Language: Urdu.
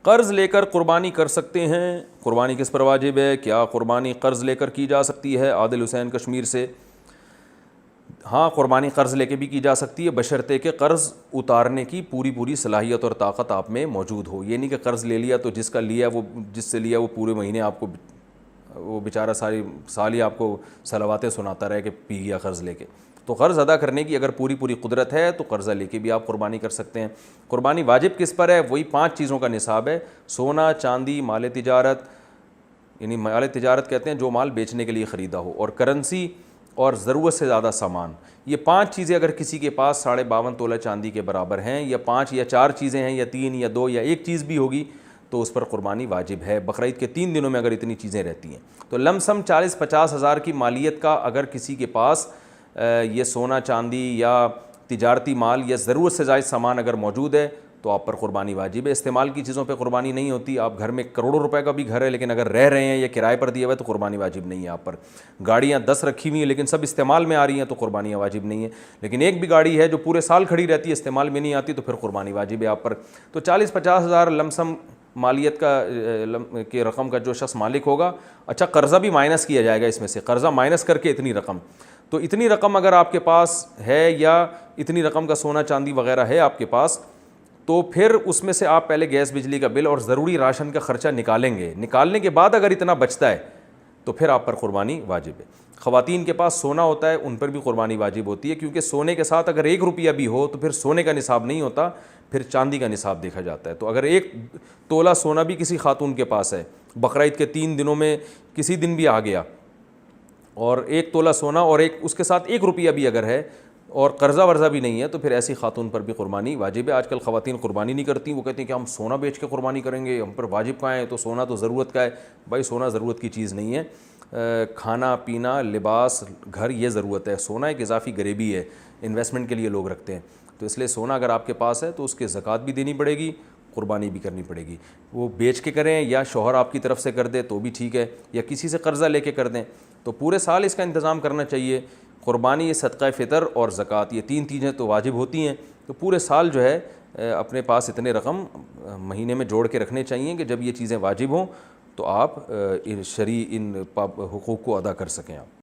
قرض لے کر قربانی کر سکتے ہیں؟ قربانی کس پر واجب ہے؟ کیا قربانی قرض لے کر کی جا سکتی ہے؟ عادل حسین کشمیر سے۔ ہاں، قربانی قرض لے کے بھی کی جا سکتی ہے، بشرطے کہ قرض اتارنے کی پوری صلاحیت اور طاقت آپ میں موجود ہو۔ یہ نہیں کہ قرض لے لیا تو جس سے لیا وہ پورے مہینے آپ کو، وہ بیچارہ ساری سال ہی آپ کو صلواتیں سناتا رہے کہ پی گیا قرض لے کے۔ تو قرض ادا کرنے کی اگر پوری قدرت ہے تو قرضہ لے کے بھی آپ قربانی کر سکتے ہیں۔ قربانی واجب کس پر ہے؟ وہی 5 چیزوں کا نصاب ہے: سونا، چاندی، مال تجارت، یعنی مال تجارت کہتے ہیں جو مال بیچنے کے لیے خریدا ہو، اور کرنسی، اور ضرورت سے زیادہ سامان۔ یہ 5 چیزیں اگر کسی کے پاس 52.5 تولہ چاندی کے برابر ہیں، یا 5 یا 4 چیزیں ہیں، یا 3 یا 2 یا 1 چیز بھی ہوگی، تو اس پر قربانی واجب ہے۔ بقرعید کے 3 دنوں میں اگر اتنی چیزیں رہتی ہیں تو لم سم 40-50 ہزار کی مالیت کا اگر کسی کے پاس یہ سونا، چاندی یا تجارتی مال یا ضرورت سے زائد سامان اگر موجود ہے تو آپ پر قربانی واجب ہے۔ استعمال کی چیزوں پہ قربانی نہیں ہوتی۔ آپ گھر میں کروڑوں روپے کا بھی گھر ہے لیکن اگر رہ رہے ہیں یا کرائے پر دیا ہوا ہے تو قربانی واجب نہیں ہے آپ پر۔ گاڑیاں 10 رکھی ہوئی ہیں لیکن سب استعمال میں آ رہی ہیں تو قربانیاں واجب نہیں ہیں، لیکن ایک بھی گاڑی ہے جو پورے سال کھڑی رہتی ہے، استعمال میں نہیں آتی، تو پھر قربانی واجب ہے آپ پر۔ تو 40-50 ہزار لم سم مالیت کے رقم کا جو شخص مالک ہوگا، اچھا قرضہ بھی مائنس کیا جائے گا اس میں سے، قرضہ مائنس کر کے اتنی رقم، تو اتنی رقم اگر آپ کے پاس ہے یا اتنی رقم کا سونا چاندی وغیرہ ہے آپ کے پاس، تو پھر اس میں سے آپ پہلے گیس بجلی کا بل اور ضروری راشن کا خرچہ نکالیں گے۔ نکالنے کے بعد اگر اتنا بچتا ہے تو پھر آپ پر قربانی واجب ہے۔ خواتین کے پاس سونا ہوتا ہے ان پر بھی قربانی واجب ہوتی ہے، کیونکہ سونے کے ساتھ اگر 1 روپیہ بھی ہو تو پھر سونے کا نصاب نہیں ہوتا، پھر چاندی کا نصاب دیکھا جاتا ہے۔ تو اگر 1 تولہ سونا بھی کسی خاتون کے پاس ہے، بقرعید کے 3 دنوں میں کسی دن بھی آ گیا، اور 1 تولہ سونا اور اس کے ساتھ 1 روپیہ بھی اگر ہے اور قرضہ ورضہ بھی نہیں ہے، تو پھر ایسی خاتون پر بھی قربانی واجب ہے۔ آج کل خواتین قربانی نہیں کرتی، وہ کہتی ہیں کہ ہم سونا بیچ کے قربانی کریں گے، ہم پر واجب کہاں ہے؟ تو سونا تو ضرورت کا ہے۔ بھائی سونا ضرورت کی چیز نہیں ہے، کھانا پینا، لباس، گھر، یہ ضرورت ہے۔ سونا ایک اضافی غریبی ہے، انویسٹمنٹ کے لیے لوگ رکھتے ہیں، تو اس لیے سونا اگر آپ کے پاس ہے تو اس کے زکوٰۃ بھی دینی پڑے گی، قربانی بھی کرنی پڑے گی۔ وہ بیچ کے کریں یا شوہر آپ کی طرف سے کر دے تو بھی ٹھیک ہے، یا کسی سے قرضہ لے کے کر دیں، تو پورے سال اس کا انتظام کرنا چاہیے۔ قربانی، صدقہ فطر اور زکوٰۃ، یہ 3 چیزیں تو واجب ہوتی ہیں، تو پورے سال جو ہے اپنے پاس اتنے رقم مہینے میں جوڑ کے رکھنے چاہیے کہ جب یہ چیزیں واجب ہوں تو آپ شرعی ان حقوق کو ادا کر سکیں آپ۔